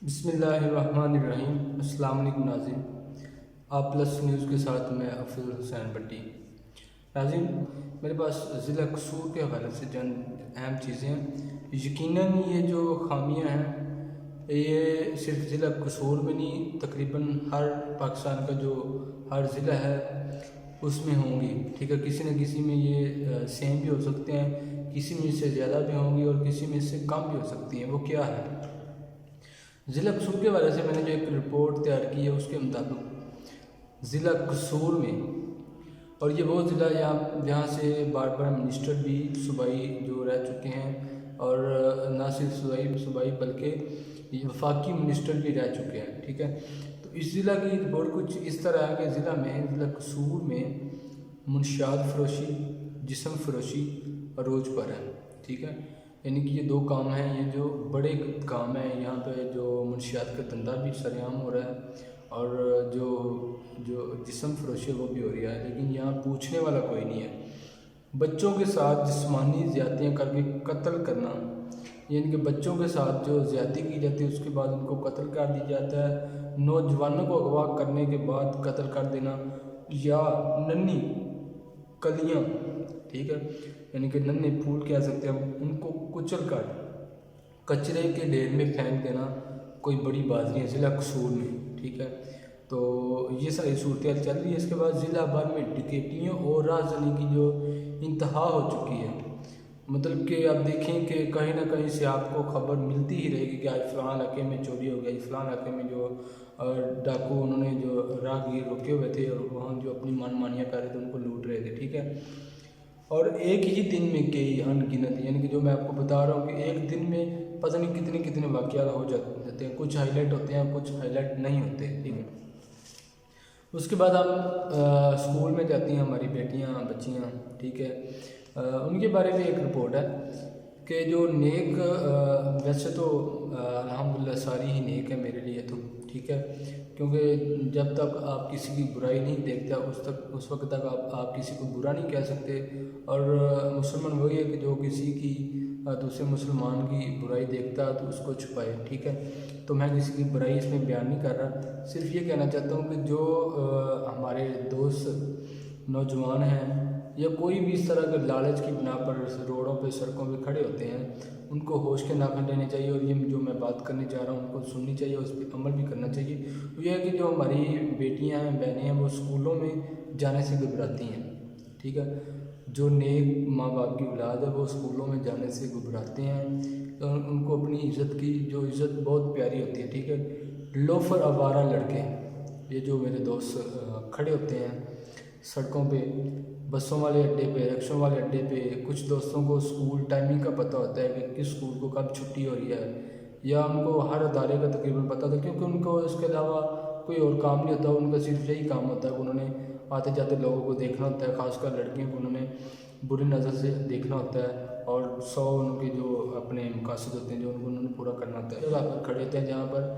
بسم اللہ الرحمن الرحیم۔ السلام علیکم ناظرین، آپ پلس نیوز کے ساتھ میں افضل حسین بٹی۔ ناظرین، میرے پاس ضلع قصور کے حوالے سے چند اہم چیزیں ہیں۔ یقیناً یہ جو خامیاں ہیں یہ صرف ضلع قصور میں نہیں، تقریباً ہر پاکستان کا جو ہر ضلع ہے اس میں ہوں گی، ٹھیک ہے۔ کسی نہ کسی میں یہ سیم بھی ہو سکتے ہیں، کسی میں اس سے زیادہ بھی ہوں گی اور کسی میں اس سے کم بھی ہو سکتی ہیں۔ وہ کیا ہے؟ ضلع قصور کے حوالے سے میں نے جو ایک رپورٹ تیار کی ہے اس کے مطابق ضلع قصور میں، اور یہ وہ ضلع جہاں سے بار بار منسٹر بھی صوبائی جو رہ چکے ہیں، اور نہ صرف صوبائی بلکہ یہ وفاقی منسٹر بھی رہ چکے ہیں، ٹھیک ہے۔ تو اس ضلع کی رپورٹ کچھ اس طرح ہے کہ ضلع قصور میں منشیات فروشی، جسم فروشی عروج پر ہے، ٹھیک ہے۔ یعنی کہ یہ دو کام ہیں، یہ جو بڑے کام ہیں، یہاں پہ جو منشیات کا دھندا بھی سرعام ہو رہا ہے اور جو جسم فروشی ہے وہ بھی ہو رہی ہے، لیکن یہاں پوچھنے والا کوئی نہیں ہے۔ بچوں کے ساتھ جسمانی زیادتیاں کر کے قتل کرنا، یعنی کہ بچوں کے ساتھ جو زیادتی کی جاتی ہے اس کے بعد ان کو قتل کر دیا جاتا ہے، نوجوانوں کو اغوا کرنے کے بعد قتل کر دینا، یا ننھی کلیاں، ٹھیک ہے، یعنی کہ ننھے پھول کہہ سکتے ہیں، ان کو کچل کر کچرے کے ڈھیر میں پھینک دینا کوئی بڑی بات نہیں ہے ضلع قصور میں، ٹھیک ہے۔ تو یہ ساری صورتحال چل رہی ہے۔ اس کے بعد ضلع بھر میں ڈکیتیوں اور رازداری کی جو انتہا ہو چکی ہے، مطلب کہ آپ دیکھیں کہ کہیں نہ کہیں سے آپ کو خبر ملتی ہی رہے گی کہ آج فلاں علاقے میں چوری ہو گئی، فلاں علاقے میں جو ڈاکو انہوں نے جو راہگیر رکے ہوئے تھے اور وہاں جو اپنی مان مانیاں کر رہے تھے ان کو لوٹ رہے تھے، ٹھیک ہے۔ اور ایک ہی دن میں کئی ان گنت، یعنی کہ جو میں آپ کو بتا رہا ہوں کہ ایک دن میں پتہ نہیں کتنے واقعات ہو جاتے ہیں، کچھ ہائی لائٹ ہوتے ہیں، کچھ ہائی لائٹ نہیں ہوتے، ٹھیک ہے۔ اس کے بعد ہم اسکول میں جاتی ہیں ہماری بیٹیاں بچیاں، ٹھیک ہے، ان کے بارے میں ایک رپورٹ ہے کہ جو نیک، ویسے تو الحمدللہ ساری ہی نیک ہے میرے لیے تو، ٹھیک ہے، کیونکہ جب تک آپ کسی کی برائی نہیں دیکھتے اس وقت تک آپ کسی کو برا نہیں کہہ سکتے، اور مسلمان وہی ہے کہ جو کسی کی دوسرے مسلمان کی برائی دیکھتا ہے تو اس کو چھپائے، ٹھیک ہے۔ تو میں کسی کی برائی اس میں بیان نہیں کر رہا، صرف یہ کہنا چاہتا ہوں کہ جو ہمارے دوست نوجوان ہیں یا کوئی بھی اس طرح کے لالچ کی بنا پر روڈوں پہ سڑکوں پہ کھڑے ہوتے ہیں، ان کو ہوش کے ناخن لینے چاہیے، اور یہ جو میں بات کرنے جا رہا ہوں ان کو سننی چاہیے، اس پہ عمل بھی کرنا چاہیے۔ یہ ہے کہ جو ہماری بیٹیاں ہیں، بہنیں ہیں، وہ اسکولوں میں جانے سے گھبراتی ہیں، ٹھیک ہے۔ جو نیک ماں باپ کی اولاد ہے وہ اسکولوں میں جانے سے گھبراتے ہیں، ان کو اپنی عزت کی جو عزت بہت پیاری ہوتی ہے، ٹھیک ہے۔ لوفر آوارہ لڑکے، یہ جو میرے دوست کھڑے ہوتے ہیں سڑکوں پہ، بسوں والے اڈے پہ، رکشوں والے اڈے پہ، کچھ دوستوں کو اسکول ٹائمنگ کا پتہ ہوتا ہے کہ کس اسکول کو کب چھٹی ہو رہی ہے، یا ان کو ہر ادارے کا تقریباً پتہ تھا، کیونکہ ان کو اس کے علاوہ کوئی اور کام نہیں ہوتا، ان کا صرف یہی کام ہوتا ہے کہ انہوں نے آتے جاتے لوگوں کو دیکھنا ہوتا ہے، خاص کر لڑکیوں کو انہوں نے بری نظر سے دیکھنا ہوتا ہے، اور 100 ان کے جو اپنے مقاصد ہوتے ہیں جو انہوں نے پورا کرنا ہوتا ہے، جگہ پر کھڑے ہوتے ہیں جہاں پر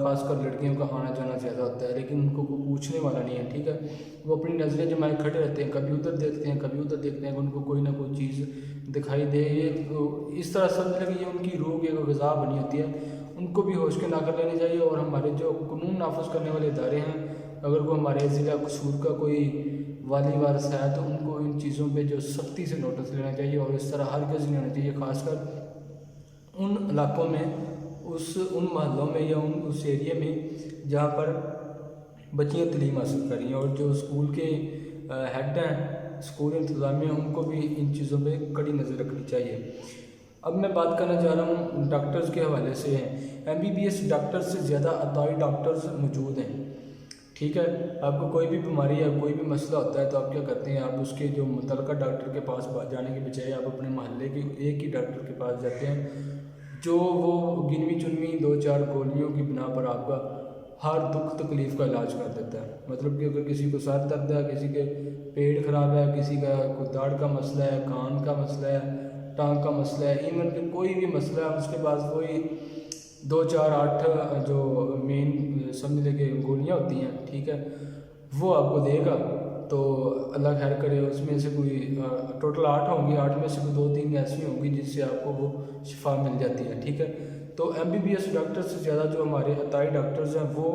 خاص کر لڑکیوں کا آنا جانا زیادہ ہوتا ہے، لیکن ان کو کوئی پوچھنے والا نہیں ہے، ٹھیک ہے۔ وہ اپنی نظریں جمائے کھڑے رہتے ہیں، کبھی ادھر دیکھتے ہیں کبھی ادھر دیکھتے ہیں کہ ان کو کوئی نہ کوئی چیز دکھائی دے، یہ اس طرح سمجھ لیں کہ یہ ان کی روح کی ایک غذا بنی ہوتی ہے، ان کو بھی ہوش کے ناخن لینے چاہیے۔ اور ہمارے جو قانون نافذ کرنے والے ادارے ہیں، اگر وہ ہمارے ضلع قصور کا کوئی والی وارث ہے تو ان کو ان چیزوں پہ جو سختی سے نوٹس لینا چاہیے، اور اس طرح ہرگز نہیں ہونا چاہیے، خاص کر ان علاقوں میں، ان محلوں میں یا اس ایریے میں جہاں پر بچیاں تعلیم حاصل کر رہی ہیں، اور جو اسکول کے ہیڈ ہیں، اسکول انتظامیہ، ان کو بھی ان چیزوں پہ کڑی نظر رکھنی چاہیے۔ اب میں بات کرنا چاہ رہا ہوں ڈاکٹرز کے حوالے سے۔ MBBS ڈاکٹر سے زیادہ عطائی ڈاکٹرز موجود ہیں، ٹھیک ہے۔ آپ کو کوئی بھی بیماری یا کوئی بھی مسئلہ ہوتا ہے تو آپ کیا کرتے ہیں، آپ اس کے جو متعلقہ ڈاکٹر کے پاس جانے کے بجائے آپ اپنے محلے کے ایک ہی ڈاکٹر کے پاس جاتے ہیں، جو وہ گنوی چنوی 2-4 گولیوں کی بنا پر آپ کا ہر دکھ تکلیف کا علاج کر دیتا ہے۔ مطلب کہ اگر کسی کو سر درد ہے، کسی کے پیٹ خراب ہے، کسی کا کوئی داڑھ کا مسئلہ ہے، کان کا مسئلہ ہے، ٹانگ کا مسئلہ ہے، ایون کہ کوئی بھی مسئلہ ہے، اس کے پاس وہی 2-4-8 جو مین سمجھ لے کہ گولیاں ہوتی ہیں، ٹھیک ہے، وہ آپ کو دے گا۔ تو اللہ خیر کرے، اس میں سے کوئی ٹوٹل 8 ہوں گی، 8 میں سے کوئی 2-3 ایسی ہوں گی جس سے آپ کو وہ شفا مل جاتی ہے، ٹھیک ہے۔ تو تو MBBS ڈاکٹر سے زیادہ جو ہمارے عطائی ڈاکٹرز ہیں وہ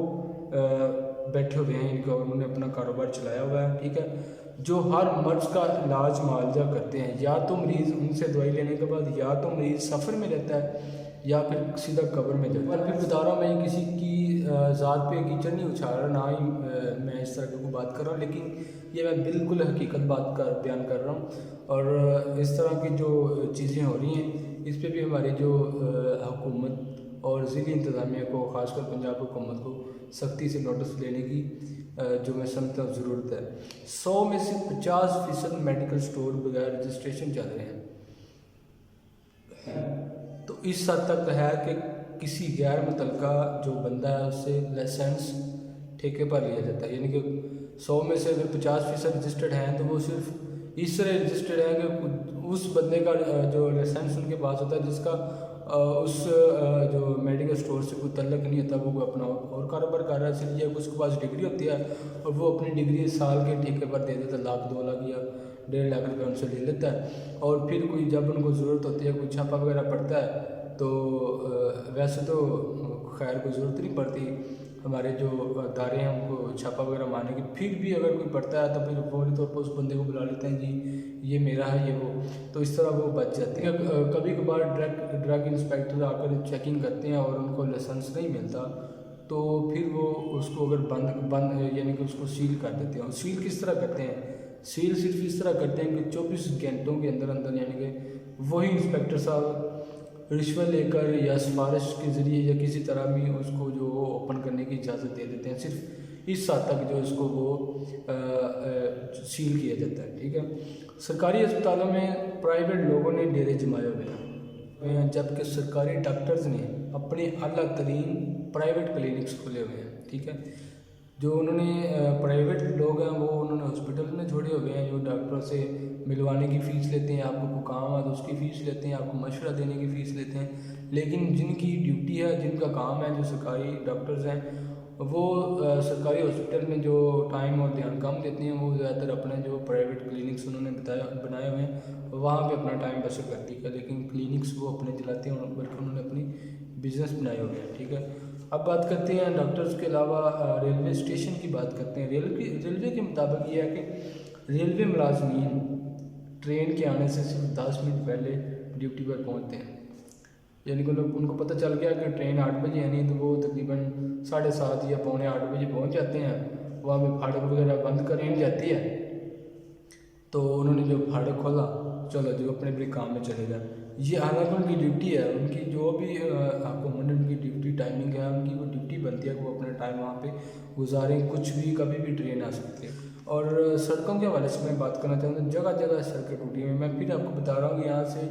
بیٹھے ہوئے ہیں، ان کا انہوں نے اپنا کاروبار چلایا ہوا ہے، ٹھیک ہے، جو ہر مرض کا علاج معالجہ کرتے ہیں. یا تو مریض ان سے دوائی لینے کے بعد یا تو مریض سفر میں رہتا ہے یا پھر سیدھا قبر میں جاتا ہے. اور پھر بتا رہا ہوں میں کسی کی ذات پہ کیچڑ نہیں اچھال رہا، نہ ہی میں اس طرح کی کوئی بات کر رہا ہوں، لیکن یہ میں بالکل حقیقت بات بیان کر رہا ہوں. اور اس طرح کی جو چیزیں ہو رہی ہیں اس پہ بھی ہماری جو حکومت اور ضلعی انتظامیہ کو، خاص کر پنجاب حکومت کو سختی سے نوٹس لینے کی جو میں سمجھتا ہوں ضرورت ہے. 100 میں سے 50% میڈیکل سٹور بغیر رجسٹریشن چل رہے ہیں. تو اس حد تک ہے کہ کسی غیر متعلقہ جو بندہ ہے اس سے لائسنس ٹھیکے پر لیا جاتا ہے. یعنی کہ 100 میں سے اگر 50% رجسٹرڈ ہیں تو وہ صرف اس طرح رجسٹرڈ ہیں کہ اس بندے کا جو لائسنس ان کے پاس ہوتا ہے جس کا اس جو میڈیکل سٹور سے کوئی تعلق نہیں ہوتا، وہ اپنا اور کاروبار کر رہا ہے. اس لیے اس کے پاس ڈگری ہوتی ہے اور وہ اپنی ڈگری سال کے ٹھیکے پر دے دیتا ہے، 1 لاکھ 2 لاکھ یا 1.5 لاکھ روپے ان سے لے لیتا ہے. اور پھر کوئی جب ان کو ضرورت ہوتی ہے، کوئی چھاپا وغیرہ پڑتا ہے تو ویسے تو خیر کوئی ضرورت نہیں پڑتی، ہمارے جو ادارے ہیں ان کو چھاپا وغیرہ مارنے کی. پھر بھی اگر کوئی پڑتا ہے تو پھر فوری طور پر اس بندے کو بلا لیتے ہیں، جی یہ میرا ہے یہ وہ، تو اس طرح وہ بچ جاتے ہیں. کبھی کبھار ڈرگ انسپیکٹر آ کر چیکنگ کرتے ہیں اور ان کو لائسنس نہیں ملتا تو پھر وہ اس کو اگر بند یعنی کہ اس کو سیل کر دیتے ہیں. اور سیل کس طرح کرتے ہیں؟ سیل صرف اس طرح کرتے ہیں کہ 24 گھنٹوں کے اندر یعنی کہ وہی انسپیکٹر صاحب رشوت لے کر یا سفارش کے ذریعے یا کسی طرح بھی اس کو جو اوپن کرنے کی اجازت دے دیتے ہیں. صرف اس حد تک جو اس کو وہ سیل کیا جاتا ہے، ٹھیک ہے. سرکاری اسپتالوں میں پرائیویٹ لوگوں نے ڈیرے جمائے ہوئے ہیں، جبکہ سرکاری ڈاکٹرز نے اپنے اعلیٰ ترین پرائیویٹ کلینکس کھولے ہوئے ہیں، ٹھیک ہے. جو انہوں نے پرائیویٹ لوگ ہیں وہ انہوں نے ہاسپٹل میں چھوڑے ہوئے ہیں، جو ڈاکٹروں سے ملوانے کی فیس لیتے ہیں، آپ کو کوئی کام ہے تو اس کی فیس لیتے ہیں، آپ کو مشورہ دینے کی فیس لیتے ہیں. لیکن جن کی ڈیوٹی ہے، جن کا کام ہے، جو سرکاری ڈاکٹرز ہیں، وہ سرکاری ہاسپٹل میں جو ٹائم اور دھیان کم دیتے ہیں، وہ زیادہ تر اپنے جو پرائیویٹ کلینکس انہوں نے بنائے ہوئے ہیں وہاں پہ اپنا ٹائم بسر کرتی ہے. لیکن کلینکس وہ اپنے چلاتے ہیں، بلکہ انہوں نے اپنی بزنس بنائے ہوئے ہیں، ٹھیک ہے. اب بات کرتے ہیں ڈاکٹرز کے علاوہ ریلوے اسٹیشن کی بات کرتے ہیں. ریلوے کے مطابق یہ ہے کہ ریلوے ملازمین ٹرین کے آنے سے صرف 10 منٹ پہلے ڈیوٹی پر پہنچتے ہیں. یعنی کہ ان کو پتہ چل گیا کہ ٹرین 8 بجے آنی ہے تو وہ تقریباً 7:30 یا 7:45 بجے پہنچ جاتے ہیں. وہاں پہ پھاڑک وغیرہ بند کریں جاتی ہے تو انہوں نے جو پھاڑک کھولا، چلو جو اپنے کام میں چلے گئے. یہ حالانکہ ان کی ڈیوٹی ہے، ان کی جو بھی حکومت نے ان کی ڈیوٹی ٹائمنگ ہے، ان کی وہ ڈیوٹی بنتی ہے کہ وہ اپنا ٹائم وہاں پہ گزاریں. کچھ بھی کبھی بھی ٹرین آ سکتی ہے. اور سڑکوں کے حوالے سے میں بات کرنا چاہوں گا، جگہ جگہ سڑکیں ٹوٹی ہوئی ہیں. میں پھر آپ کو بتا رہا ہوں کہ یہاں سے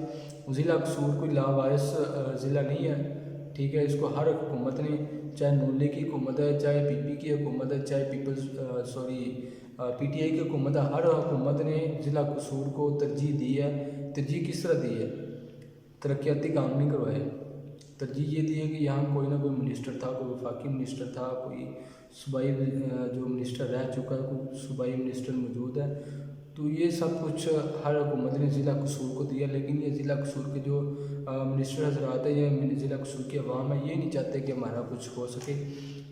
ضلع قصور کوئی لاوارث ضلع نہیں ہے، ٹھیک ہے. اس کو ہر حکومت نے، چاہے نون لیگ کی حکومت ہے، چاہے PP کی حکومت ہے، چاہے PTI کی حکومت ہے، ہر حکومت نے ضلع قصور کو ترجیح دی ہے. ترجیح کس طرح دی ہے؟ ترقیاتی کام نہیں کروائے. ترجیح یہ دی ہے کہ یہاں کوئی نہ کوئی منسٹر تھا، کوئی وفاقی منسٹر تھا، کوئی صوبائی جو منسٹر رہ چکا ہے، کوئی صوبائی منسٹر موجود ہے. تو یہ سب کچھ ہر حکومت نے ضلع قصور کو دیا. لیکن یہ ضلع قصور کے جو منسٹر حضرات ہیں یا ضلع قصور کی عوام ہے، یہ نہیں چاہتے کہ ہمارا کچھ ہو سکے.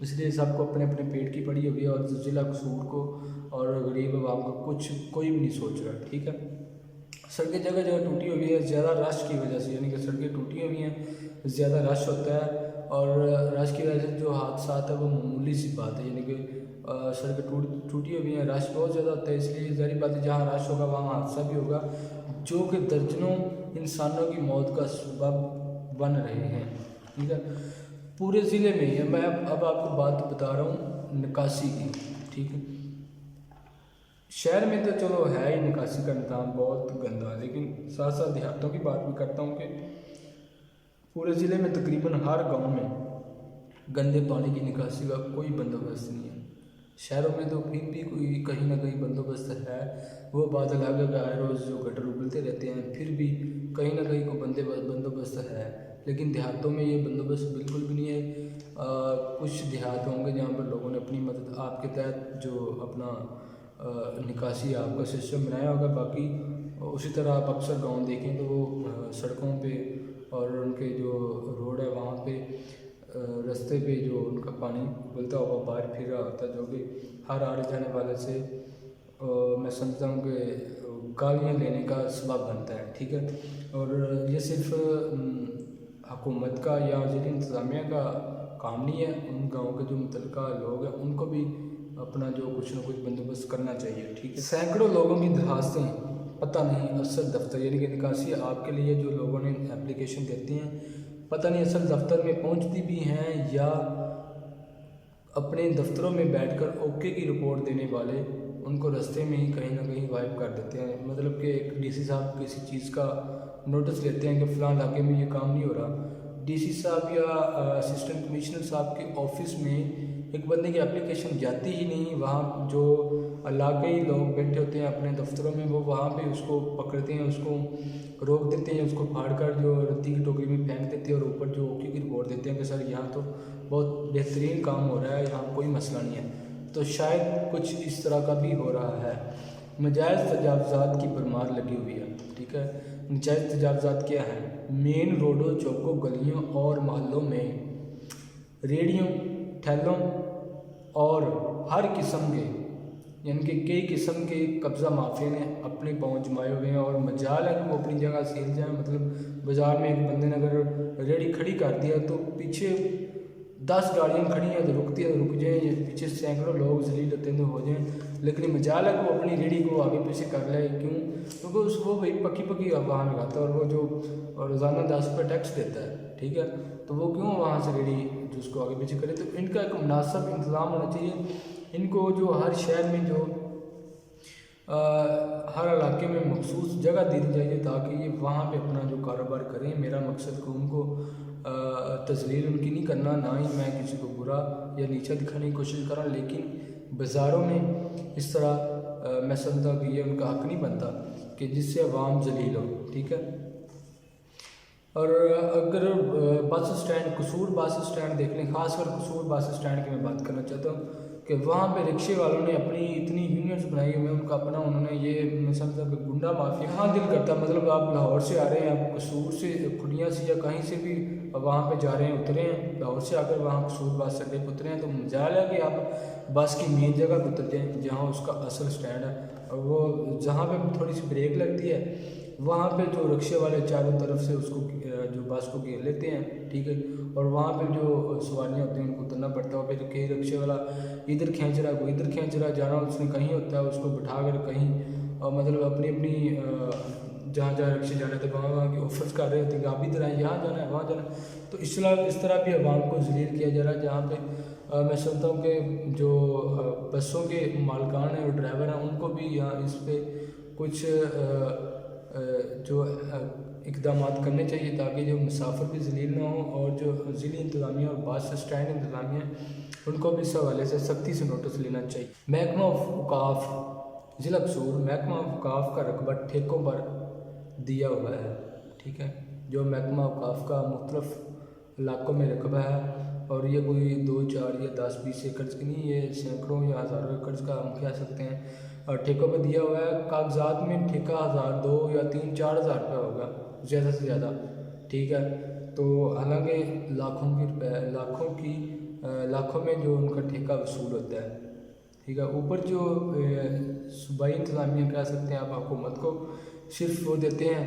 اس لیے سب کو اپنے اپنے پیٹ کی پڑی ہوئی ہے اور ضلع قصور کو اور غریب عوام کا کچھ کوئی بھی نہیں سوچ رہا، ٹھیک ہے. سڑکیں جگہ جگہ ٹوٹی ہوئی ہے زیادہ رش کی وجہ سے، یعنی کہ سڑکیں ٹوٹی ہوئی ہیں، زیادہ رش ہوتا ہے اور رش کی وجہ سے جو حادثات ہے وہ معمولی سی بات ہے. یعنی کہ سڑکیں ٹوٹی ہوئی ہیں، رش بہت زیادہ ہوتا ہے، اس لیے ظاہری بات ہے جہاں رش ہوگا وہاں حادثہ بھی ہوگا، جو کہ درجنوں انسانوں کی موت کا سبب بن رہے ہیں، ٹھیک ہے. پورے ضلع میں میں اب آپ کو بات بتا رہا ہوں نکاسی کی، ٹھیک ہے. شہر میں تو چلو ہے ہی نکاسی کا نظام بہت گندا ہے، لیکن ساتھ ساتھ دیہاتوں کی بات بھی کرتا ہوں کہ پورے ضلع میں تقریباً ہر گاؤں میں گندے پانی کی نکاسی کا کوئی بندوبست نہیں ہے. شہروں میں تو پھر بھی کوئی کہیں نہ کہیں بندوبست ہے، وہ بات الگ ہے کہ آئے روز جو گٹر ابلتے رہتے ہیں، پھر بھی کہیں نہ کہیں کوئی بندوبست ہے. لیکن دیہاتوں میں یہ بندوبست بالکل بھی نہیں ہے. کچھ دیہات ہوں گے جہاں پر لوگوں نے اپنی مدد آپ کے تحت جو اپنا نکاسی آپ کا سسٹم بنایا ہوگا. باقی اسی طرح آپ اکثر گاؤں دیکھیں تو وہ سڑکوں پہ اور ان کے جو روڈ ہے وہاں پہ رستے پہ جو ان کا پانی ابلتا ہوا باہر پھر رہا ہوتا ہے، جو کہ ہر آنے جانے والے سے میں سمجھتا ہوں کہ گالیاں لینے کا سبب بنتا ہے، ٹھیک ہے۔ اور یہ صرف حکومت کا یا ضلعی انتظامیہ کا کام نہیں ہے، ان گاؤں کے جو متعلقہ لوگ ہیں ان کو بھی اپنا جو کچھ نہ کچھ بندوبست کرنا چاہیے، ٹھیک ہے۔ سینکڑوں لوگوں کی درخواستیں پتہ نہیں اصل دفتر یعنی کہ نکاسی آپ کے لیے جو لوگوں نے اپلیکیشن دیتی ہیں پتہ نہیں اصل دفتر میں پہنچتی بھی ہیں یا اپنے دفتروں میں بیٹھ کر اوکے کی رپورٹ دینے والے ان کو رستے میں ہی کہیں نہ کہیں غائب کر دیتے ہیں۔ مطلب کہ ایک ڈی سی صاحب کسی چیز کا نوٹس لیتے ہیں کہ فلاں علاقے میں یہ کام نہیں ہو رہا، ڈی سی صاحب یا اسسٹنٹ کمشنر صاحب کے آفس میں ایک بندے کی اپلیکیشن جاتی ہی نہیں، وہاں جو علاقائی لوگ بیٹھے ہوتے ہیں اپنے دفتروں میں وہ وہاں پہ اس کو پکڑتے ہیں، اس کو روک دیتے ہیں، اس کو پھاڑ کر جو رتی کی ٹوکری میں پھینک دیتے ہیں اور اوپر جو اوکے کی رپورٹ دیتے ہیں کہ سر یہاں تو بہت بہترین کام ہو رہا ہے، یہاں کوئی مسئلہ نہیں ہے۔ تو شاید کچھ اس طرح کا بھی ہو رہا ہے۔ نجائز تجاوزات کی بھرمار لگی ہوئی ہے، ٹھیک ہے۔ نجائز تجاوزات کیا ہیں؟ مین روڈوں، چوکوں، گلیوں اور محلوں میں ریڑھیوں، ٹھیلوں اور ہر قسم کے یعنی کہ کئی قسم کے قبضہ مافیا نے اپنے پاؤں جمائے ہوئے ہیں، اور مجال ہے کہ وہ اپنی جگہ سے ہل جائیں۔ مطلب بازار میں ایک بندے نے اگر ریڑھی کھڑی کر دیا تو پیچھے 10 گاڑیاں کھڑی ہیں تو رکتی ہیں تو رک جائیں، پیچھے سینکڑوں لوگ ذلیل ہوتے ہیں تو ہو جائیں، لیکن مجال ہے کہ وہ اپنی ریڑھی کو آگے پیچھے کر لے۔ کیوں؟ کیونکہ اس کو بھائی پکی وہاں لگاتا ہے اور وہ جو روزانہ 10 روپے ٹیکس دیتا ہے، ٹھیک ہے، تو وہ کیوں وہاں سے ریڑھی جو اس کو آگے پیچھے کرے؟ تو ان کا ایک مناسب انتظام ہونا چاہیے۔ ان کو جو ہر شہر میں جو ہر علاقے میں مخصوص جگہ دینی چاہیے تاکہ یہ وہاں پہ اپنا جو کاروبار کریں۔ میرا مقصد کہ ان کو تذلیل ان کی نہیں کرنا، نہ ہی میں کسی کو برا یا نیچا دکھانے کی کوشش کر رہا ہوں، لیکن بازاروں میں اس طرح میں سمجھتا ہوں کہ یہ ان کا حق نہیں بنتا کہ جس سے عوام ذلیل ہو، ٹھیک ہے۔ اور اگر بس اسٹینڈ، قصور بس اسٹینڈ دیکھ لیں، خاص کر قصور بس اسٹینڈ کی میں بات کرنا چاہتا ہوں کہ وہاں پہ رکشے والوں نے اپنی اتنی یونینز بنائی ہوئی ہیں، ان کا اپنا انہوں نے یہ میں سمجھتا ہوں کہ گنڈا مافیا ہاں دل کرتا، مطلب آپ لاہور سے آ رہے ہیں، آپ قصور سے کھڑیاں سے یا کہیں سے بھی وہاں پہ جا رہے ہیں، اترے ہیں لاہور سے آ کر وہاں قصور بس اڈے پہ اترے ہیں، تو مجال ہے کہ آپ بس کی مین جگہ پہ اتر جائیں جہاں اس کا اصل اسٹینڈ ہے، اور وہ جہاں پہ تھوڑی سی بریک لگتی ہے وہاں پہ جو رکشے والے چاروں طرف سے اس کو جو بس کو گھیر لیتے ہیں، ٹھیک ہے، اور وہاں پہ جو سواریاں ہوتی ہیں ان کو اترنا پڑتا ہے، اور پھر کئی رکشے والا ادھر کھینچ رہا ہے، کوئی ادھر کھینچ رہا ہے، جانا اس نے کہیں ہوتا ہے، اس کو بٹھا کر کہیں مطلب اپنی جہاں رکشے جانے تھے وہاں کی آفرز کر رہے ہوتے ہیں کہ آپ ادھر آئیں، یہاں جانا ہے وہاں جانا ہے۔ تو اس طرح بھی عوام کو ذلیل کیا جا رہا ہے، جہاں پہ میں سمجھتا ہوں کہ جو بسوں کے مالکان ہیں اور ڈرائیور ہیں ان کو بھی یہاں اس پہ کچھ جو اقدامات کرنے چاہیے تاکہ جو مسافر بھی ذلیل نہ ہوں، اور جو ضلعی انتظامیہ اور بس اسٹینڈ انتظامیہ ان کو بھی اس حوالے سے سختی سے نوٹس لینا چاہیے۔ محکمہ اوقاف ضلع قصور محکمہ اوقاف کا رقبہ ٹھیکوں پر دیا ہوا ہے، ٹھیک ہے، جو محکمہ اوقاف کا مختلف علاقوں میں رقبہ ہے، اور یہ کوئی 2، 4 یا 10، 20 ایکڑ کی نہیں، یہ سینکڑوں یا ہزاروں ایکڑ کا ہم کہہ سکتے ہیں، اور ٹھیکوں پہ دیا ہوا ہے۔ کاغذات میں ٹھیکہ 1000، 2 یا 3، 4000 روپے ہوگا زیادہ سے زیادہ، ٹھیک ہے، تو حالانکہ لاکھوں میں جو ان کا ٹھیکہ وصول ہوتا ہے، ٹھیک ہے۔ اوپر جو صوبائی انتظامیہ کہہ سکتے ہیں آپ حکومت کو صرف وہ دیتے ہیں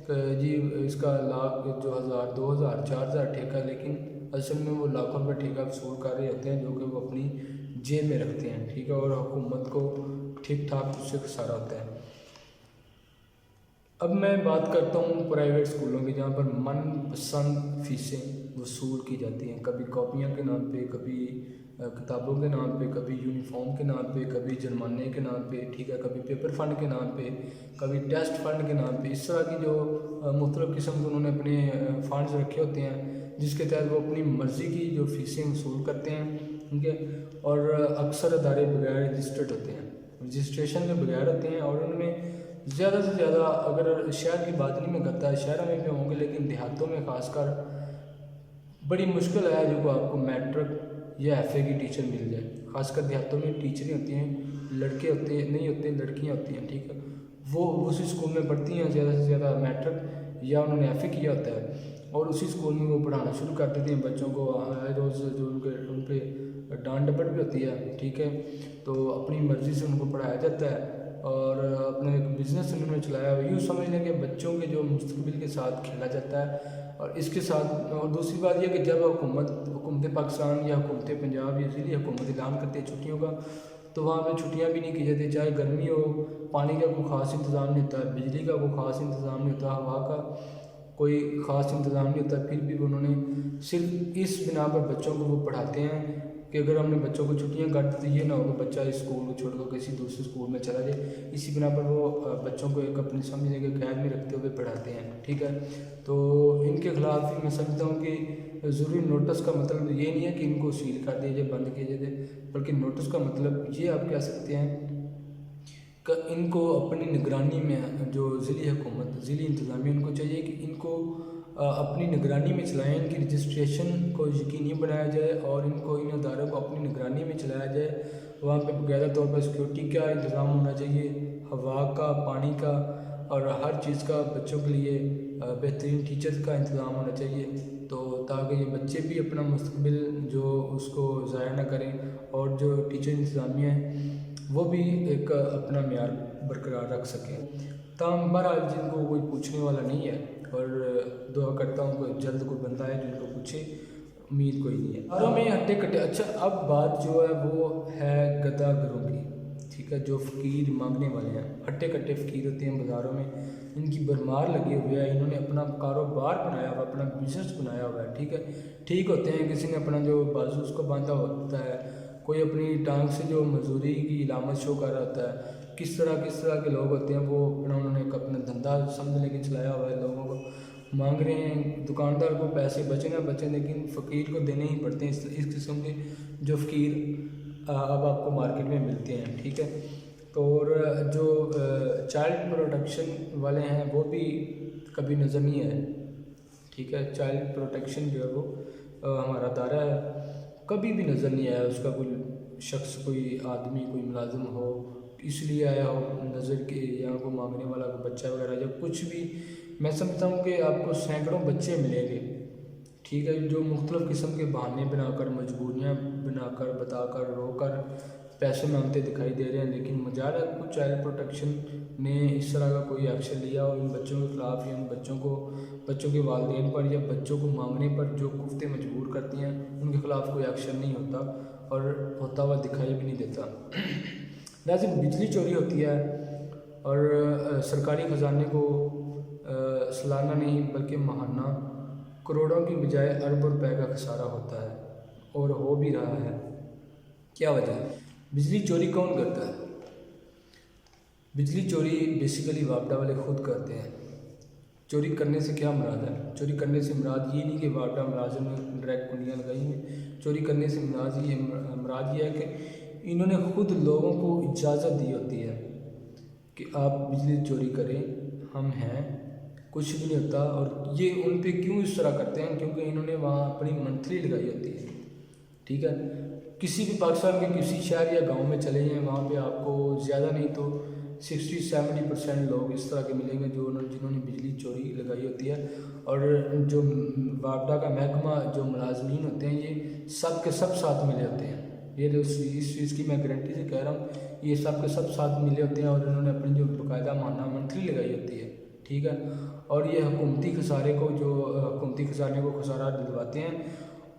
کہ جی اس کا لاکھ جو 1000، 2000، 4000 ٹھیکہ، لیکن اصل میں وہ لاکھوں روپے ٹھیکہ وصول کر رہے ہوتے ہیں جو کہ وہ اپنی جیب میں رکھتے ہیں، ٹھیک ہے، اور حکومت کو ٹھیک ٹھاک اس سے خسارہ ہوتا ہے۔ اب میں بات کرتا ہوں پرائیویٹ اسکولوں کی، جہاں پر من پسند فیسیں وصول کی جاتی ہیں، کبھی کاپیاں کے نام پہ، کبھی کتابوں کے نام پہ، کبھی یونیفارم کے نام پہ، کبھی جرمانے کے نام پہ، ٹھیک ہے، کبھی پیپر فنڈ کے نام پہ، کبھی ٹیسٹ فنڈ کے نام پہ، اس طرح کی جو مختلف قسم کے انہوں نے اپنے فنڈز رکھے ہوتے ہیں جس کے تحت وہ اپنی مرضی کی جو فیسیں وصول کرتے ہیں، ٹھیک ہے، اور اکثر ادارے بغیر رجسٹرڈ ہوتے ہیں، رجسٹریشن کے بغیر ہوتے ہیں، اور ان میں زیادہ سے زیادہ اگر شہر کی بات نہیں میں کرتا، شہروں میں بھی ہوں گے لیکن دیہاتوں میں خاص کر بڑی مشکل ہے جو کہ آپ کو میٹرک یا ایف اے کی ٹیچر مل جائے، خاص کر دیہاتوں میں ٹیچریں ہوتی ہیں، لڑکے ہوتے نہیں ہوتے، لڑکیاں ہوتی ہیں، ٹھیک ہے، وہ اسی اسکول میں پڑھتی ہیں، زیادہ سے زیادہ میٹرک یا انہوں نے ایف اے کیا ہوتا ہے، اور اسی اسکول میں وہ پڑھانا شروع کر دیتے ہیں بچوں کو ہر روز جو ان پہ ڈانٹ ڈپٹ بھی ہوتی ہے، ٹھیک ہے، تو اپنی مرضی سے ان کو پڑھایا جاتا ہے اور اپنا ایک بزنس انہوں نے چلایا ہوا، یوں سمجھ لیں کہ بچوں کے جو مستقبل کے ساتھ کھیلا جاتا ہے۔ اور اس کے ساتھ اور دوسری بات یہ کہ جب حکومت پاکستان یا حکومت پنجاب یا ضلعی حکومت اعلان کرتے ہیں چھٹیوں کا، تو وہاں پہ چھٹیاں بھی نہیں کی جاتی، چاہے گرمی ہو، پانی کا کوئی خاص انتظام نہیں ہوتا، بجلی کا کوئی خاص انتظام نہیں ہوتا، ہوا کا کوئی خاص انتظام نہیں ہوتا، پھر بھی انہوں نے صرف اس بنا پر بچوں کو وہ پڑھاتے ہیں کہ اگر ہم نے بچوں کو چھٹیاں کر دی تو یہ نہ ہو کہ بچہ اس اسکول کو چھوڑ کر کسی دوسرے اسکول میں چلا جائے، اسی بنا پر وہ بچوں کو ایک اپنی سمجھنے کے قید میں رکھتے ہوئے پڑھاتے ہیں، ٹھیک ہے۔ تو ان کے خلاف بھی میں سمجھتا ہوں کہ ضروری نوٹس کا مطلب یہ نہیں ہے کہ ان کو سیل کر دیا جائے، بند کیا جائے، بلکہ نوٹس کا مطلب یہ آپ کہہ سکتے ہیں کہ ان کو اپنی نگرانی میں جو ضلعی حکومت، ضلعی انتظامیہ، ان کو چاہیے کہ ان کو اپنی نگرانی میں چلائیں، ان کی رجسٹریشن کو یقینی بنایا جائے اور ان کو ان اداروں کو اپنی نگرانی میں چلایا جائے، وہاں پہ باقاعدہ طور پر سیکورٹی کا انتظام ہونا چاہیے، ہوا کا، پانی کا اور ہر چیز کا، بچوں کے لیے بہترین ٹیچرز کا انتظام ہونا چاہیے، تو تاکہ یہ بچے بھی اپنا مستقبل جو اس کو ضائع نہ کریں اور جو ٹیچر انتظامیہ ہیں وہ بھی ایک اپنا معیار برقرار رکھ سکیں۔ تاہم بہرحال جن کو کوئی پوچھنے والا نہیں ہے، اور دعا کرتا ہوں کہ جلد کوئی بندہ ہے جن کو پوچھے، امید کوئی نہیں ہے۔ اداروں میں ہٹے کٹے، اچھا اب بات جو ہے وہ ہے گدا گروں کی، ٹھیک ہے، جو فقیر مانگنے والے ہیں، ہٹے کٹے فقیر ہوتے ہیں بازاروں میں، ان کی بھرمار لگی ہوئی ہے، انہوں نے اپنا کاروبار بنایا ہوا ہے، اپنا بزنس بنایا ہوا ہے، ٹھیک ہے، ٹھیک ہوتے ہیں، کسی نے اپنا جو بازو اس کو باندھا ہوتا ہے، کوئی اپنی ٹانگ سے جو مزدوری کی علامت شو کر رہا ہوتا ہے، کس طرح کے لوگ ہوتے ہیں، وہ انہوں نے ایک اپنا دھندا سمجھ لے کے چلایا ہوا ہے، لوگوں کو مانگ رہے ہیں، دکاندار کو پیسے بچیں لیکن فقیر کو دینے ہی پڑتے ہیں، اس قسم کے جو فقیر اب آپ کو مارکیٹ میں ملتے ہیں، ٹھیک ہے۔ تو اور جو چائلڈ پروٹیکشن والے ہیں وہ بھی کبھی نظر نہیں آئے، ٹھیک ہے، چائلڈ پروٹیکشن جو ہے وہ ہمارا ادارہ ہے، کبھی بھی نظر نہیں آیا اس کا کوئی شخص، کوئی آدمی، کوئی ملازم ہو، اس لیے آیا ہو نظر کے یہاں کو مانگنے والا کوئی بچہ وغیرہ یا کچھ بھی۔ میں سمجھتا ہوں کہ آپ کو سینکڑوں بچے ملیں گے، ٹھیک ہے، جو مختلف قسم کے بہانے بنا کر، مجبوریاں بنا کر، بتا کر، رو کر پیسے مانگتے دکھائی دے رہے ہیں، لیکن مجال ہے کچھ چائلڈ پروٹیکشن نے اس طرح کا کوئی ایکشن لیا اور ان بچوں کے خلاف یا ان بچوں کے والدین پر یا بچوں کو مانگنے پر جو کوفتے مجبور کرتی ہیں ان کے خلاف کوئی ایکشن نہیں ہوتا اور ہوتا ہوا دکھائی بھی نہیں دیتا۔ لازم بجلی چوری ہوتی ہے اور سرکاری خزانے کو سالانہ نہیں بلکہ ماہانہ کروڑوں کی بجائے اربوں روپے کا خسارہ ہوتا ہے اور ہو بھی رہا ہے۔ کیا وجہ ہے؟ بجلی چوری کون کرتا ہے؟ بجلی چوری بیسیکلی وابڈا والے خود کرتے ہیں۔ چوری کرنے سے کیا مراد ہے؟ چوری کرنے سے مراد یہ نہیں کہ وابڈا ملازم نے ڈائریکٹ کنڈیاں لگائی ہیں، چوری کرنے سے مراد یہ ہے کہ انہوں نے خود لوگوں کو اجازت دی ہوتی ہے کہ آپ بجلی چوری کریں، ہم ہیں، کچھ بھی نہیں ہوتا، اور یہ ان پہ کیوں اس طرح کرتے ہیں؟ کیونکہ انہوں نے وہاں اپنی منتھلی لگائی ہوتی ہے، ٹھیک ہے۔ کسی بھی پاکستان کے کسی شہر یا گاؤں میں چلے جائیں، وہاں پہ آپ کو زیادہ نہیں تو 60-70% لوگ اس طرح کے ملیں گے جنہوں نے بجلی چوری لگائی ہوتی ہے، اور جو وابڈا کا محکمہ جو ملازمین ہوتے ہیں یہ سب کے سب ساتھ ملے ہوتے ہیں، یہ اس چیز کی میں گارنٹی سے کہہ رہا ہوں، یہ سب کے سب ساتھ ملے ہوتے ہیں اور انہوں نے اپنی جو باقاعدہ ماہانہ منتھلی لگائی ہوتی ہے، ٹھیک ہے، اور یہ حکومتی خسارے کو خسارہ دلواتے ہیں،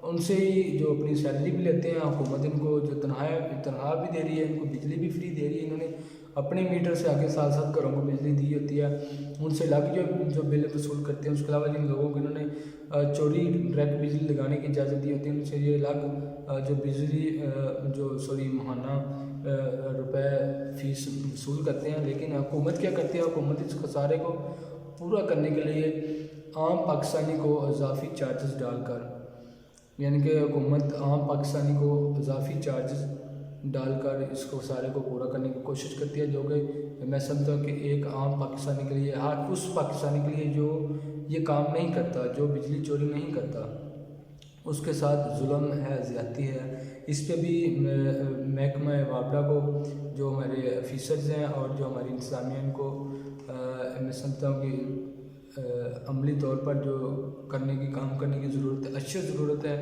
ان سے ہی جو اپنی سیلری بھی لیتے ہیں، حکومت ان کو جو تنخواہ بھی دے رہی ہے، ان کو بجلی بھی فری دے رہی ہے، انہوں نے اپنے میٹر سے آگے ساتھ ساتھ گھروں کو بجلی دی ہوتی ہے، ان سے الگ جو بل وصول کرتے ہیں، اس کے علاوہ جن لوگوں کو انہوں نے چوری ڈائریکٹ بجلی لگانے کی اجازت دی ہوتی ہے، ان سے یہ الگ جو بجلی ماہانہ روپے فیس وصول کرتے ہیں۔ لیکن حکومت کیا کرتی ہے؟ حکومت اس خسارے کو پورا کرنے کے لیے عام پاکستانی کو اضافی چارجز ڈال کر، یعنی کہ حکومت عام پاکستانی کو اضافی چارجز ڈال کر اس خسارے کو پورا کرنے کی کوشش کرتی ہے، جو کہ میں سمجھتا ہوں کہ ایک عام پاکستانی کے لیے، ہر اس پاکستانی کے لیے جو یہ کام نہیں کرتا، جو بجلی چوری نہیں کرتا، اس کے ساتھ ظلم ہے، زیادتی ہے۔ اس پہ بھی محکمہ وابڈا کو، جو ہمارے آفیسرز ہیں اور جو ہماری انتظامیہ ان کو میں سمجھتا ہوں کہ عملی طور پر جو کرنے کی کام کرنے کی ضرورت ہے، اشد ضرورت ہے.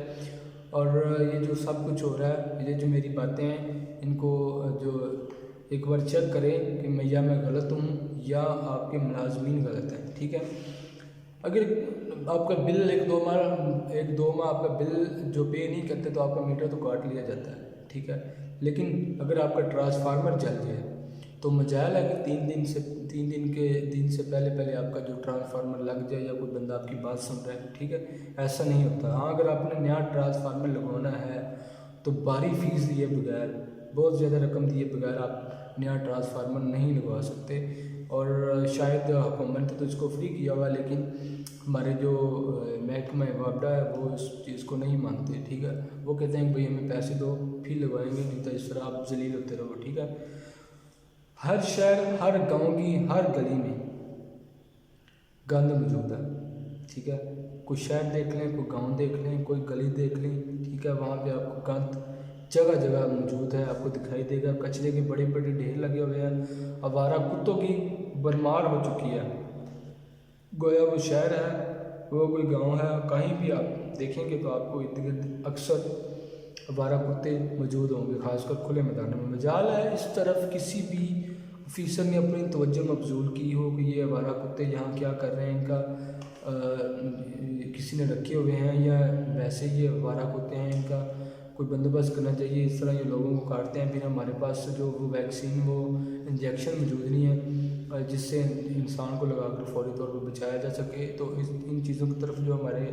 اور یہ جو سب کچھ ہو رہا ہے، یہ جو میری باتیں ہیں ان کو جو ایک بار چیک کریں کہ میں غلط ہوں یا آپ کے ملازمین غلط ہیں. ٹھیک ہے، اگر آپ کا بل ایک دو ماہ آپ کا بل جو پے نہیں کرتے تو آپ کا میٹر تو کاٹ لیا جاتا ہے. ٹھیک ہے، لیکن اگر آپ کا ٹرانسفارمر جل جائے تو مجال ہے کہ تین دن سے پہلے آپ کا جو ٹرانسفارمر لگ جائے یا کوئی بندہ آپ کی بات سن رہا ہے. ٹھیک ہے، ایسا نہیں ہوتا. ہاں، اگر آپ نے نیا ٹرانسفارمر لگوانا ہے تو بھاری فیس دیے بغیر، بہت زیادہ رقم دیے بغیر آپ نیا ٹرانسفارمر نہیں لگوا سکتے. اور شاید حکومت نے تو اس کو فری کیا ہوا، لیکن ہمارے جو محکمہ وابڈہ ہے وہ اس چیز کو نہیں مانتے. ٹھیک ہے، وہ کہتے ہیں کہ بھئی ہمیں پیسے دو پھر لگوائیں گے، نہیں تو اس طرح آپ ذلیل ہوتے رہو. ٹھیک ہے، ہر شہر، ہر گاؤں کی ہر گلی میں گند موجود ہے. ٹھیک ہے، کوئی شہر دیکھ لیں، کوئی گاؤں دیکھ لیں، کوئی گلی دیکھ لیں. ٹھیک ہے، وہاں پہ آپ کو گند جگہ جگہ موجود ہے، آپ کو دکھائی دے گا. کچرے کے بڑے بڑے ڈھیر لگے ہوئے ہیں. آوارہ کتوں کی برمار ہو چکی ہے. گویا وہ شہر ہے، وہ کوئی گاؤں ہے، کہیں بھی آپ دیکھیں گے تو آپ کو ارد گرد اکثر آوارہ کتے موجود ہوں گے، خاص کر کھلے میدانوں میں. مجال ہے اس طرف کسی بھی آفیسر نے اپنی توجہ مبذول کی ہو کہ یہ آوارہ کتے یہاں کیا کر رہے ہیں، ان کا کسی نے رکھے ہوئے ہیں یا ویسے یہ آوارہ کتے ہیں، ان کا کوئی بندوبست کرنا چاہیے. اس طرح یہ لوگوں کو کاٹتے ہیں، پھر ہمارے پاس جو وہ ویکسین، وہ انجیکشن موجود نہیں ہے جس سے انسان کو لگا کر فوری طور پر بچایا جا سکے. تو ان چیزوں کی طرف جو ہمارے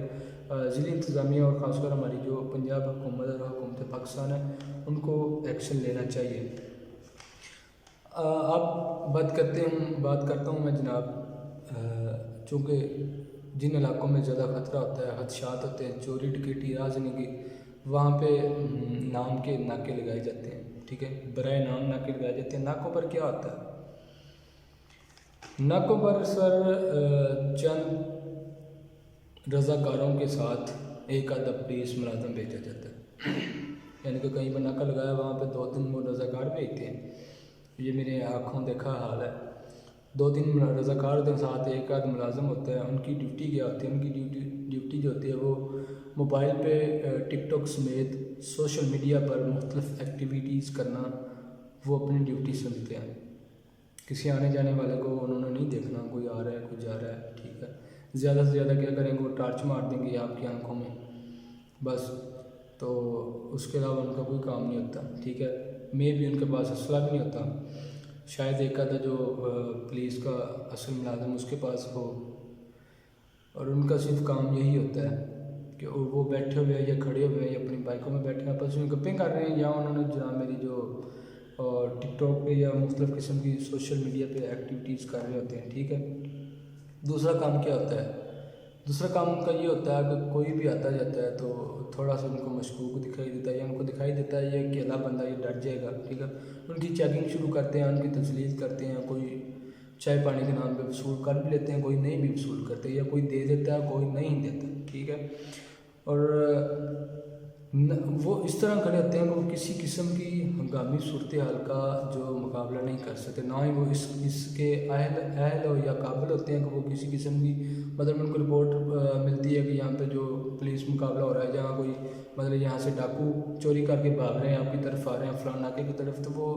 ضلعی انتظامیہ اور خاص کر ہماری جو پنجاب حکومت اور حکومت پاکستان ہے ان کو ایکشن لینا چاہیے. آپ بات کرتا ہوں میں جناب، چونکہ جن علاقوں میں زیادہ خطرہ ہوتا ہے، خدشات ہوتے ہیں، چوری ڈکیٹی رازنی کی، وہاں پہ نام کے ناکے لگائے جاتے ہیں. ٹھیک ہے، برائے نام ناکے لگائے جاتے ہیں. ناکوں پر کیا ہوتا ہے؟ ناکوں پر سر چند رضاکاروں کے ساتھ ایک آدھا پولیس ملازم بھیجا جاتا ہے. یعنی کہ کہیں پر ناکہ لگایا، وہاں پہ 2-3 وہ رضاکار بھیجتے ہیں. یہ میرے آنکھوں دیکھا حال ہے. 2-3 رضاکار کے ساتھ ایک آدھ ملازم ہوتا ہے. ان کی ڈیوٹی کیا ہوتی ہے؟ ان کی ڈیوٹی جو ہوتی ہے وہ موبائل پہ ٹک ٹاک سمیت سوشل میڈیا پر مختلف ایکٹیویٹیز کرنا، وہ اپنی ڈیوٹی سمجھتے ہیں. کسی آنے جانے والے کو انہوں نے نہیں دیکھنا، کوئی آ رہا ہے کوئی جا رہا ہے. ٹھیک ہے، زیادہ سے زیادہ کیا کریں گے، وہ ٹارچ مار دیں گے آپ کی آنکھوں میں بس. تو اس کے علاوہ ان کا کوئی کام نہیں ہوتا. ٹھیک ہے، میں بھی ان کے پاس اسلحہ بھی نہیں ہوتا. شاید ایک آدھا جو پولیس کا اصل ملازم اس کے پاس ہو، اور ان کا صرف کام یہی ہوتا ہے کہ وہ بیٹھے ہوئے ہیں یا کھڑے ہوئے ہیں یا اپنی بائکوں میں بیٹھے ہیں، آپس میں گپیں کر رہے ہیں، یا انہوں نے جناب میری جو ٹک ٹاک پہ یا مختلف قسم کی سوشل میڈیا پہ ایکٹیویٹیز کر رہے ہوتے ہیں. ٹھیک ہے، دوسرا کام کیا ہوتا ہے؟ دوسرا کام ان کا یہ ہوتا ہے کہ کوئی بھی آتا جاتا ہے تو تھوڑا سا ان کو مشکوک دکھائی دیتا ہے، یا ان کو دکھائی دیتا ہے یہ اکیلا بندہ یہ ڈر جائے گا. ٹھیک ہے، ان کی چیکنگ شروع کرتے ہیں، ان کی تسلیت کرتے ہیں. کوئی چائے پانی کے نام پہ وصول کر بھی لیتے ہیں، کوئی نہیں بھی وصول کرتے، یا کوئی دے دیتا ہے کوئی نہیں دیتا. ٹھیک ہے، اور وہ اس طرح کھڑے ہوتے ہیں کہ وہ کسی قسم کی ہنگامی صورتحال کا جو مقابلہ نہیں کر سکتے، نہ ہی وہ اس کے اہل ہو یا قابل ہوتے ہیں کہ وہ کسی قسم کی، مطلب ان کو رپورٹ ملتی ہے کہ یہاں پہ جو پولیس مقابلہ ہو رہا ہے، جہاں کوئی مطلب یہاں سے ڈاکو چوری کر کے بھاگ رہے ہیں، آپ کی طرف آ رہے ہیں فلاں ناکے کی طرف، تو وہ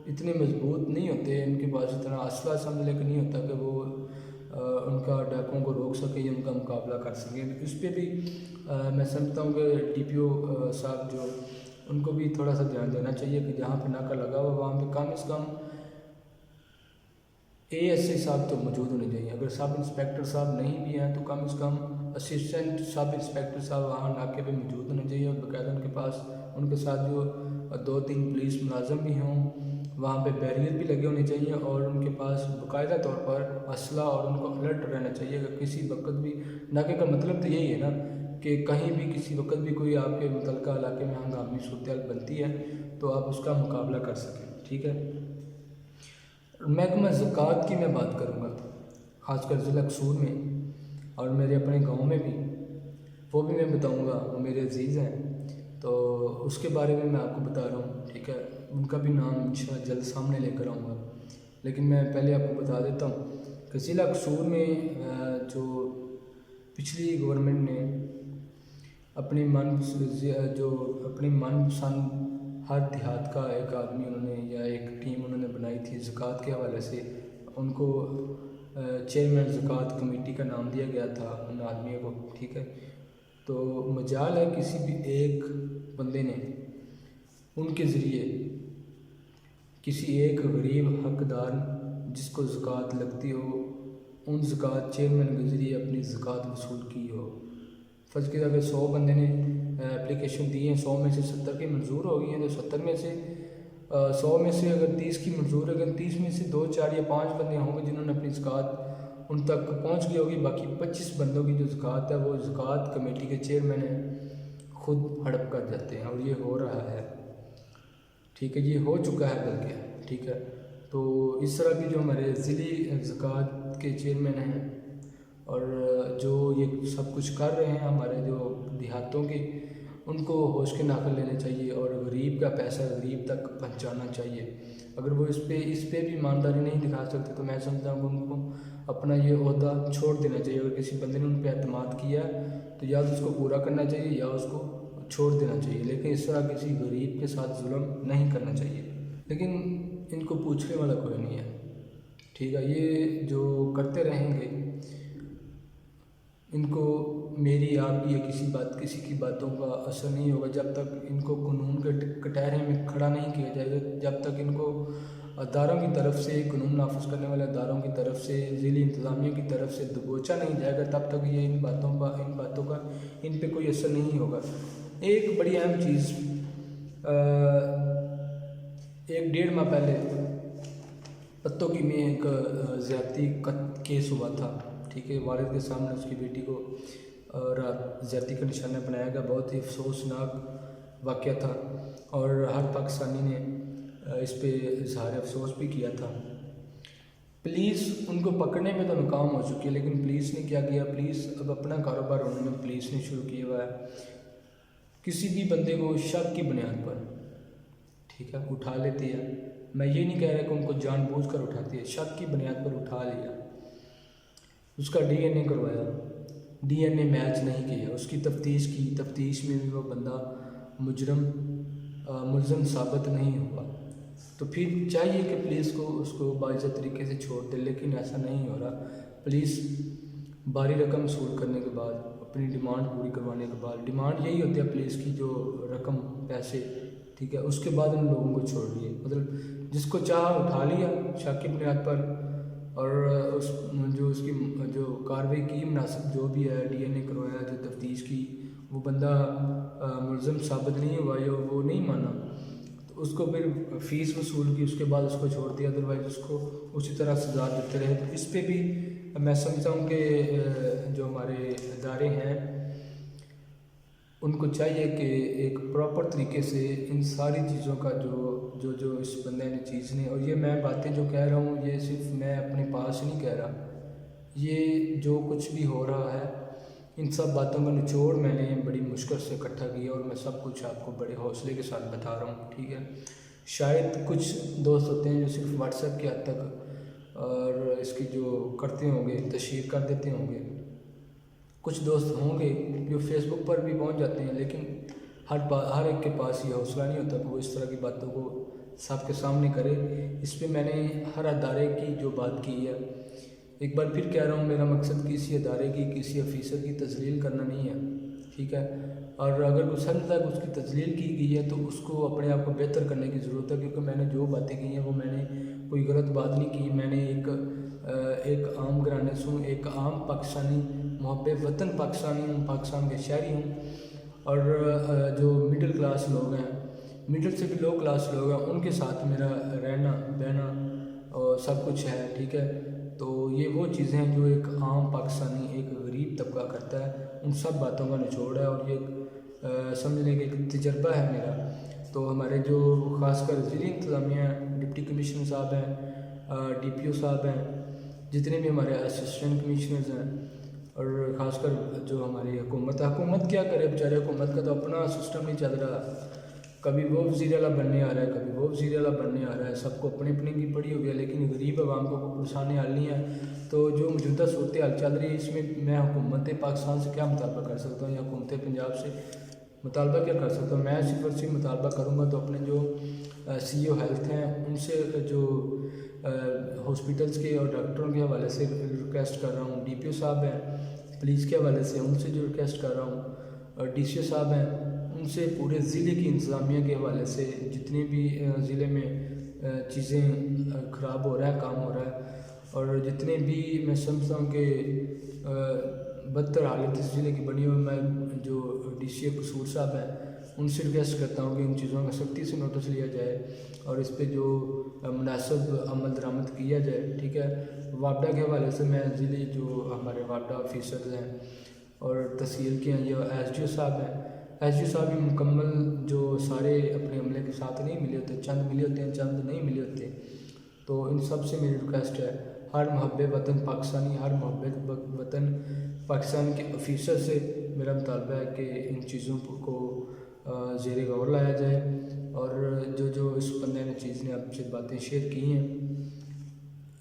اتنے مضبوط نہیں ہوتے، ان کے پاس اتنا اسلحہ سمجھ لے کے نہیں ہوتا کہ وہ ان کا ڈاکوؤں کو روک سکے یا ان کا مقابلہ کر سکیں. اس پہ بھی میں سمجھتا ہوں کہ ڈی پی او صاحب جو ان کو بھی تھوڑا سا دھیان دینا چاہیے کہ جہاں پہ ناکہ لگا ہوا وہاں پہ کم از کم ASI صاحب تو موجود ہونے چاہیے. اگر سب انسپیکٹر صاحب نہیں بھی ہیں تو کم از کم اسسٹنٹ سب انسپیکٹر صاحب وہاں ناکے پہ موجود ہونے چاہیے، اور باقاعدہ ان کے پاس ان کے ساتھ جو 2-3 پولیس ملازم بھی ہوں، وہاں پہ بیریئر بھی لگے ہونے چاہیے، اور ان کے پاس باقاعدہ طور پر اسلحہ، اور ان کو الرٹ رہنا چاہیے کہ کسی وقت بھی ناکے کا مطلب تو یہی ہے نا کہ کہیں بھی کسی وقت بھی کوئی آپ کے متعلقہ علاقے میں ہنگامی صورتحال بنتی ہے تو آپ اس کا مقابلہ کر سکیں. ٹھیک ہے، محکمہ زکوٰۃ کی میں بات کروں گا، خاص کر ضلع قصور میں اور میرے اپنے گاؤں میں بھی، وہ بھی میں بتاؤں گا، وہ میرے عزیز ہیں تو اس کے بارے میں آپ کو بتا رہا ہوں. ٹھیک ہے، ان کا بھی نام انشاءاللہ جلد سامنے لے کر آؤں گا، لیکن میں پہلے آپ کو بتا دیتا ہوں کہ ضلع قصور میں جو پچھلی گورنمنٹ نے اپنی من پسند ہر دیہات کا ایک آدمی انہوں نے یا ایک ٹیم انہوں نے بنائی تھی زکوٰۃ کے حوالے سے، ان کو چیئرمین زکوٰۃ کمیٹی کا نام دیا گیا تھا ان آدمیوں کو، ٹھیک ہے۔ تو مجال ہے کسی بھی ایک بندے نے ان کے ذریعے کسی ایک غریب حقدار جس کو زکوٰۃ لگتی ہو ان زکوٰۃ چیئرمین کے ذریعے اپنی زکوٰۃ وصول کی ہو۔ فرض کیا اگر 100 بندے نے اپلیکیشن دی ہیں، 100 میں سے 70 کی منظور ہو گئی ہیں، تو 70 میں سے 100 میں سے اگر 30 کی منظور ہے، اگر 30 میں سے 2 4 یا 5 بندے ہوں گے جنہوں نے اپنی زکوٰۃ ان تک پہنچ گئی ہوگی، باقی 25 بندوں کی جو زکوٰۃ ہے وہ زکوٰۃ کمیٹی کے چیئرمین ہیں خود ہڑپ کر جاتے ہیں، اور یہ ہو رہا ہے، ٹھیک ہے، یہ ہو چکا ہے بلکہ، ٹھیک ہے۔ تو اس طرح بھی جو ہمارے ضلعی زکوٰۃ کے چیئرمین ہیں اور جو یہ سب کچھ کر رہے ہیں ہمارے جو دیہاتوں کے، ان کو ہوش کے ناخن لینے چاہیے اور غریب کا پیسہ غریب تک پہنچانا چاہیے۔ اگر وہ اس پہ بھی ایمانداری نہیں دکھا سکتے تو میں سمجھتا ہوں کہ ان کو اپنا یہ عہدہ چھوڑ دینا چاہیے۔ اگر کسی بندے نے ان پہ اعتماد کیا ہے تو یا اس کو پورا کرنا چاہیے یا اس کو چھوڑ دینا چاہیے، لیکن اس طرح کسی غریب کے ساتھ ظلم نہیں کرنا چاہیے۔ لیکن ان کو پوچھنے والا کوئی نہیں ہے، ٹھیک ہے۔ یہ جو کرتے رہیں گے، ان کو میری آپ کی یا کسی کی باتوں کا اثر نہیں ہوگا جب تک ان کو قانون کے کٹہرے میں کھڑا نہیں کیا جائے گا، جب تک ان کو اداروں کی طرف سے، قانون نافذ کرنے والے اداروں کی طرف سے، ضلعی انتظامیہ کی طرف سے دبوچا نہیں جائے گا، تب تک یہ ان باتوں کا ان پہ کوئی اثر نہیں ہوگا۔ ایک بڑی اہم چیز، 1.5 ماہ پہلے پتوں کی میں ایک زیادتی کا کیس ہوا تھا، ٹھیک ہے۔ والد کے سامنے اس کی بیٹی کو زیادتی کا نشانہ بنایا گیا، بہت ہی افسوسناک واقعہ تھا اور ہر پاکستانی نے اس پہ اظہار افسوس بھی کیا تھا۔ پولیس ان کو پکڑنے میں تو ناکام ہو چکی ہے، لیکن پولیس نے کیا کیا، پولیس اب اپنا کاروبار انہوں نے پولیس نے شروع کیا ہوا ہے۔ کسی بھی بندے کو شک کی بنیاد پر، ٹھیک ہے، اٹھا لیتی ہے۔ میں یہ نہیں کہہ رہا کہ ان کو جان بوجھ کر اٹھاتی ہے، شک کی بنیاد پر اٹھا لیا، اس کا ڈی این اے کروایا، ڈی این اے میچ نہیں کیا، اس کی تفتیش کی، تفتیش میں بھی وہ بندہ ملزم ثابت نہیں ہوا، تو پھر چاہیے کہ پولیس کو اس کو باعزت طریقے سے چھوڑ دے، لیکن ایسا نہیں ہو رہا۔ پولیس باری رقم وصول کرنے کے بعد، اپنی ڈیمانڈ پوری کروانے کے بعد، ڈیمانڈ یہی ہوتی ہے پولیس کی، جو رقم پیسے، ٹھیک ہے، اس کے بعد ان لوگوں کو چھوڑ دیے، مطلب جس کو چاہا اٹھا لیا شک کی بنیاد پر، اور اس کی جو کارروائی کی مناسب جو بھی ہے، ڈی این اے کروایا، جو تفتیش کی، وہ بندہ ملزم ثابت نہیں ہوا یا وہ نہیں مانا، تو اس کو پھر فیس وصول کی، اس کے بعد اس کو چھوڑ دیا، ادروائز اس کو اسی طرح سزا دیتے رہے۔ تو اس پہ بھی میں سمجھتا ہوں کہ جو ہمارے ادارے ہیں ان کو چاہیے کہ ایک پراپر طریقے سے ان ساری چیزوں کا جو اس بندے نے چیز نے، اور یہ میں باتیں جو کہہ رہا ہوں یہ صرف میں اپنے پاس نہیں کہہ رہا، یہ جو کچھ بھی ہو رہا ہے ان سب باتوں کا نچوڑ میں نے بڑی مشکل سے اکٹھا کیا اور میں سب کچھ آپ کو بڑے حوصلے کے ساتھ بتا رہا ہوں، ٹھیک ہے۔ شاید کچھ دوست ہوتے ہیں جو صرف واٹس ایپ کے حد تک اور اس کی جو کرتے ہوں گے، تشہیر کر دیتے ہوں گے، کچھ دوست ہوں گے جو فیس بک پر بھی پہنچ جاتے ہیں، لیکن ہر ایک کے پاس یہ حوصلہ نہیں ہوتا کہ وہ اس طرح کی باتوں کو سب کے سامنے کرے۔ اس پہ میں نے ہر ادارے کی جو بات کی ہے، ایک بار پھر کہہ رہا ہوں، میرا مقصد کسی ادارے کی، کسی آفیسر کی تذلیل کرنا نہیں ہے، ٹھیک ہے۔ اور اگر کوئی سمجھتا ہے کہ اس کی تذلیل کی گئی ہے تو اس کو اپنے آپ کو بہتر کرنے کی ضرورت ہے، کیونکہ میں نے جو باتیں کی ہیں وہ میں نے کوئی غلط بات نہیں کی، میں نے ایک عام گھرانے سے ہوں، ایک عام پاکستانی، محب وطن پاکستانی ہوں، پاکستان کے شہری ہوں، اور جو مڈل کلاس لوگ ہیں، مڈل سے بھی لو کلاس لوگ ہیں، ان کے ساتھ میرا رہنا بہنا اور سب کچھ ہے، ٹھیک ہے۔ تو یہ وہ چیزیں ہیں جو ایک عام پاکستانی، ایک غریب طبقہ کرتا ہے، ان سب باتوں کا نچوڑ ہے، اور یہ سمجھنے کا ایک تجربہ ہے میرا۔ تو ہمارے جو خاص کر ضلعی انتظامیہ، ڈپٹی کمشنر صاحب ہیں، ڈی پی او صاحب ہیں، جتنے بھی ہمارے اسسٹنٹ کمشنرز ہیں، اور خاص کر جو ہماری حکومت کیا کرے، بیچارے حکومت کا تو اپنا سسٹم نہیں چل رہا، کبھی وہ وزیر اعلیٰ بننے آ رہا ہے، کبھی وہ وزیر اعلیٰ بننے آ رہا ہے، سب کو اپنے اپنے کی پڑی ہوئی ہے، لیکن غریب عوام کو کوئی پریشانی حل نہیں ہے۔ تو جو موجودہ صورتحال چل رہی ہے اس میں میں حکومت پاکستان سے کیا مطالبہ کر سکتا ہوں یا حکومت پنجاب سے مطالبہ کیا کر سکتا ہوں؟ میں صرف اور صرف مطالبہ کروں گا تو اپنے جو سی او ہیلتھ ہیں ان سے، جو ہاسپٹلس کے اور ڈاکٹروں کے حوالے سے ریکویسٹ کر رہا ہوں، ڈی پی او صاحب ہیں پولیس کے حوالے سے ان سے جو ریکویسٹ کر رہا ہوں، اور ڈی سی او صاحب ہیں ان سے پورے ضلع کی انتظامیہ کے حوالے سے جتنے بھی ضلع میں چیزیں خراب ہو رہا ہے، کام ہو رہا ہے، اور جتنے بھی میں سمجھتا ہوں کہ بدتر حالت اس ضلع کی بنی ہوئی، میں جو ڈی سی او قصور صاحب ہیں ان سے ریکویسٹ کرتا ہوں کہ ان چیزوں کا سختی سے نوٹس لیا جائے اور اس پہ جو مناسب عمل درآمد کیا جائے، ٹھیک ہے۔ وابڈا کے حوالے سے میں ضلع جو ہمارے وابڈا آفیسرز ہیں اور تحصیل کے ہیں، یہ ایس ڈی او صاحب ہیں، ایس ڈی او صاحب بھی مکمل جو سارے اپنے عملے کے ساتھ نہیں ملے ہوتے، چند ملے ہوتے ہیں، چند نہیں ملے ہوتے، تو ان سب سے میری ریکویسٹ ہے، ہر محب وطن پاکستانی، ہر محب وطن پاکستان کے آفیسر سے میرا مطالبہ ہے کہ ان چیزوں کو زیر غور لایا جائے، اور جو اس بندے نے چیز نے آپ سے باتیں شیئر کی ہیں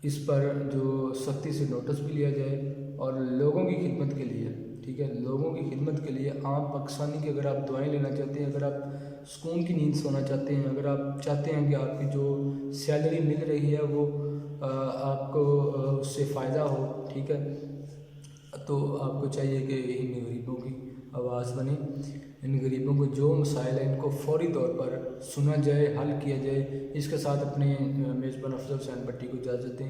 اس پر جو سختی سے نوٹس بھی لیا جائے، اور لوگوں کی خدمت کے لیے، ٹھیک ہے، لوگوں کی خدمت کے لیے عام پاکستانی کی اگر آپ دعائیں لینا چاہتے ہیں، اگر آپ سکون کی نیند سونا چاہتے ہیں، اگر آپ چاہتے ہیں کہ آپ کی جو سیلری مل رہی ہے وہ آپ کو اس سے فائدہ ہو، ٹھیک ہے، تو آپ کو چاہیے کہ ان غریبوں کی آواز بنے، ان غریبوں کو جو مسائل ہیں ان کو فوری طور پر سنا جائے، حل کیا جائے۔ اس کے ساتھ اپنے میزبان افضل حسین بٹی کو اجازت دیں۔